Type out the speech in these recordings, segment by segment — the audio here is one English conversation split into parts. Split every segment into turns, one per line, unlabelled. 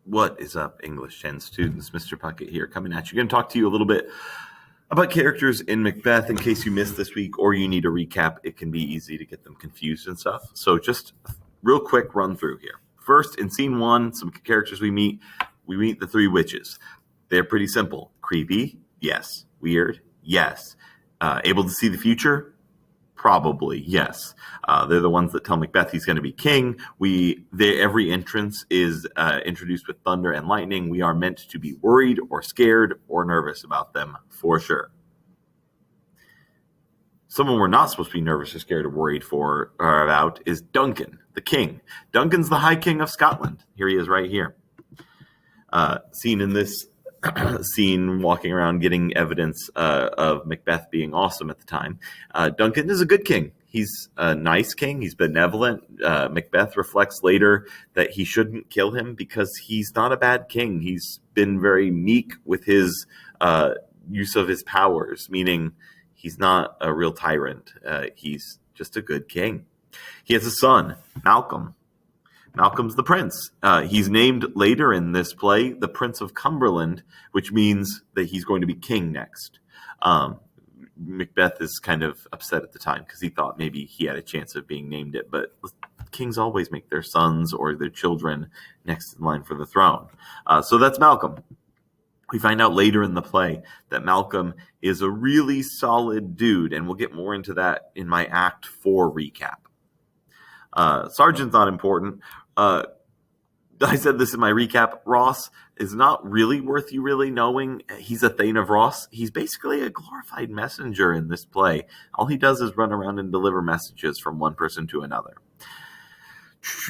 What is up, English 10 students? Mr. Puckett here, coming at you. Going to talk to you a little bit about characters in Macbeth in case you missed this week or you need a recap. It can be easy to get them confused and stuff. So just a real quick run through here. First, in scene 1, some characters we meet the three witches. They're pretty simple. Creepy? Yes. Weird? Yes. Able to see the future? Probably, yes. They're the ones that tell Macbeth he's going to be king. Every entrance is introduced with thunder and lightning. We are meant to be worried or scared or nervous about them, for sure. Someone we're not supposed to be nervous or scared or worried about is Duncan, the king. Duncan's the High King of Scotland. Here he is right here. Seen in this scene walking around getting evidence of Macbeth being awesome at the time. Duncan is a good king. He's a nice king. He's benevolent. Macbeth reflects later that he shouldn't kill him because he's not a bad king. He's been very meek with his use of his powers, meaning he's not a real tyrant. He's just a good king. He has a son, Malcolm. Malcolm's the prince. He's named later in this play the Prince of Cumberland, which means that he's going to be king next. Macbeth is kind of upset at the time because he thought maybe he had a chance of being named it, but kings always make their sons or their children next in line for the throne. So that's Malcolm. We find out later in the play that Malcolm is a really solid dude, and we'll get more into that in my Act 4 recap. Sergeant's not important. I said this in my recap. Ross is not really worth you really knowing. He's a Thane of Ross. He's basically a glorified messenger in this play. All he does is run around and deliver messages from one person to another.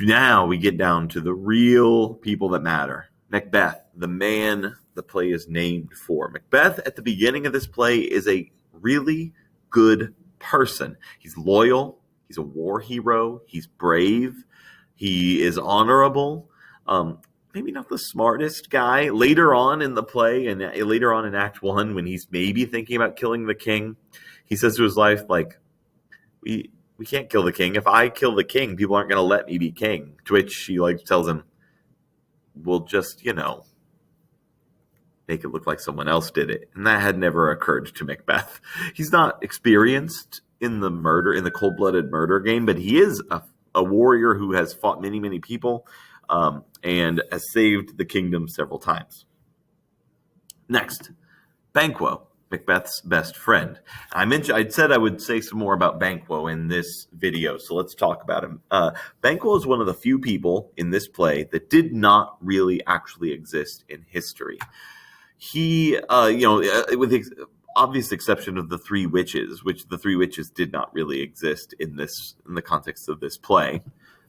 Now we get down to the real people that matter. Macbeth, the man the play is named for. Macbeth at the beginning of this play is a really good person. He's loyal. He's a war hero. He's brave. He is honorable. Maybe not the smartest guy. Later on in the play, and later on in Act 1, when he's maybe thinking about killing the king, he says to his wife, like, we can't kill the king. If I kill the king, people aren't going to let me be king. To which she tells him, we'll just, make it look like someone else did it. And that had never occurred to Macbeth. He's not experienced in the cold-blooded murder game, but he is a warrior who has fought many, many people and has saved the kingdom several times. Next, Banquo, Macbeth's best friend. I said I would say some more about Banquo in this video, so let's talk about him. Banquo is one of the few people in this play that did not really actually exist in history. He, with the obvious exception of the three witches, which the three witches did not really exist in the context of this play.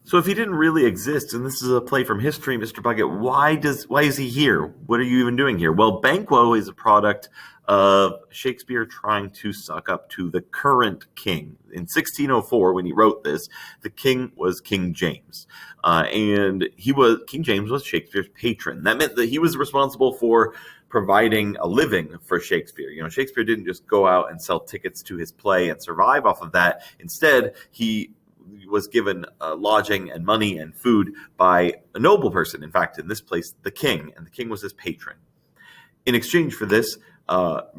So if he didn't really exist, and this is a play from history, Mr. Puckett, why is he here? What are you even doing here? Well, Banquo is a product of Shakespeare trying to suck up to the current king. In 1604, when he wrote this, the king was King James. And King James was Shakespeare's patron. That meant that he was responsible for providing a living for Shakespeare. Shakespeare didn't just go out and sell tickets to his play and survive off of that. Instead, he was given lodging and money and food by a noble person. In fact, in this place, the king, and the king was his patron. In exchange for this,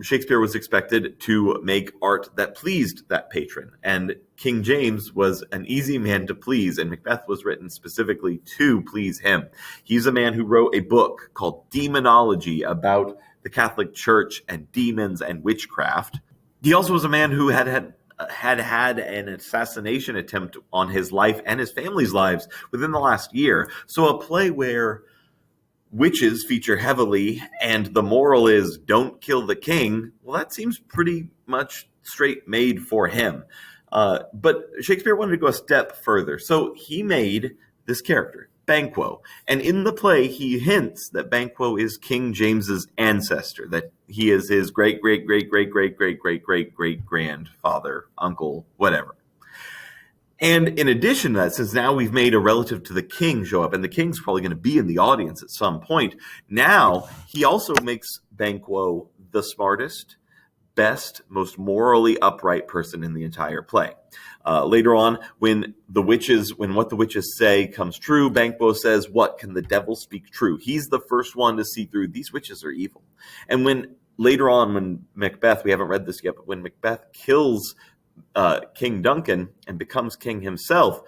Shakespeare was expected to make art that pleased that patron. And King James was an easy man to please, and Macbeth was written specifically to please him. He's a man who wrote a book called Demonology about the Catholic Church and demons and witchcraft. He also was a man who had an assassination attempt on his life and his family's lives within the last year. So a play where witches feature heavily and the moral is don't kill the king, well, that seems pretty much straight made for him. But Shakespeare wanted to go a step further. So he made this character, Banquo. And in the play, he hints that Banquo is King James's ancestor, that he is his great-great-great-great-great-great-great-great-grandfather, uncle, whatever. And in addition to that, since now we've made a relative to the king show up, and the king's probably going to be in the audience at some point, now he also makes Banquo the smartest, best, most morally upright person in the entire play. Later on, when what the witches say comes true, Banquo says, "What, can the devil speak true?" He's the first one to see through these witches are evil. And when later on, when Macbeth, we haven't read this yet, but when Macbeth kills King Duncan and becomes king himself,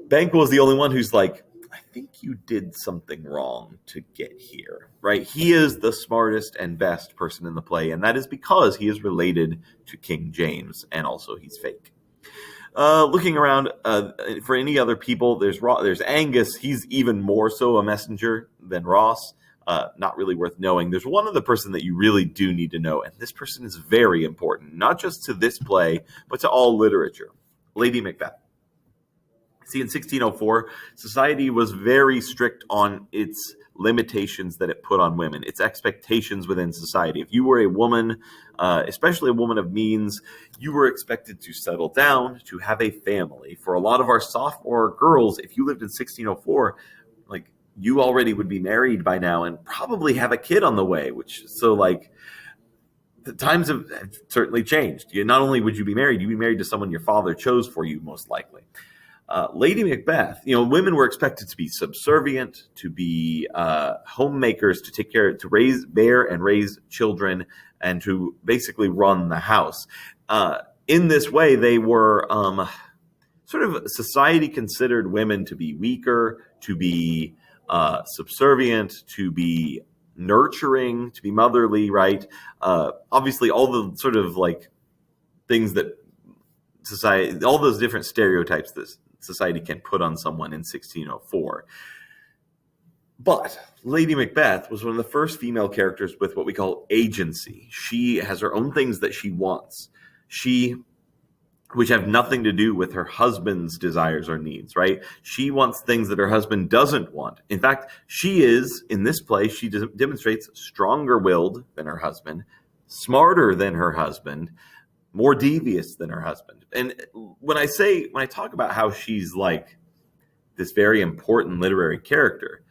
Banquo is the only one who's like, "I think you did something wrong to get here," right? He is the smartest and best person in the play, and that is because he is related to King James, and also he's fake. Looking around for any other people, there's Angus. He's even more so a messenger than Ross. Not really worth knowing. There's one other person that you really do need to know, and this person is very important, not just to this play, but to all literature. Lady Macbeth. See, in 1604, society was very strict on its limitations that it put on women, its expectations within society. If you were a woman, especially a woman of means, you were expected to settle down, to have a family. For a lot of our sophomore girls, if you lived in 1604, like, you already would be married by now and probably have a kid on the way, the times have certainly changed. Not only would you be married, you'd be married to someone your father chose for you, most likely. Lady Macbeth, women were expected to be subservient, to be homemakers, to take care, to bear and raise children, and to basically run the house. In this way, they were society considered women to be weaker, to be subservient, to be nurturing, to be motherly, right? Obviously, all the things that society, all those different stereotypes that society can put on someone in 1604. But Lady Macbeth was one of the first female characters with what we call agency. She has her own things that she wants, which have nothing to do with her husband's desires or needs, right? She wants things that her husband doesn't want. In fact, she is, in this play, she demonstrates stronger-willed than her husband, smarter than her husband, more devious than her husband. And when I talk about how she's like this very important literary character,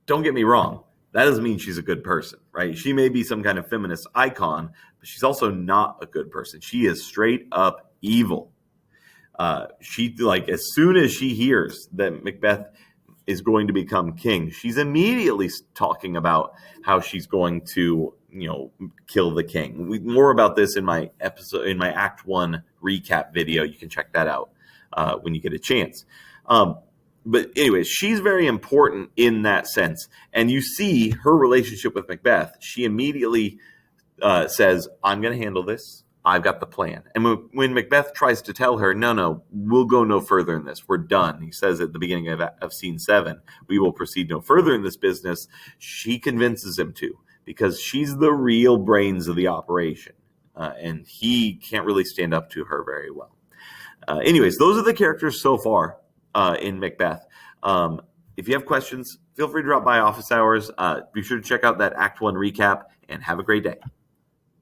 don't get me wrong, that doesn't mean she's a good person, right? She may be some kind of feminist icon, but she's also not a good person. She is straight up evil. As soon as she hears that Macbeth is going to become king, she's immediately talking about how she's going to kill the king. More about this in my Act 1 recap video. You can check that out when you get a chance. But anyways, she's very important in that sense. And you see her relationship with Macbeth. She immediately says, "I'm going to handle this. I've got the plan." And when Macbeth tries to tell her, no, we'll go no further in this. We're done. He says at the beginning of scene 7, "We will proceed no further in this business." She convinces him to, because she's the real brains of the operation. And he can't really stand up to her very well. Anyways, those are the characters so far in Macbeth. If you have questions, feel free to drop by office hours. Be sure to check out that Act 1 recap, and have a great day.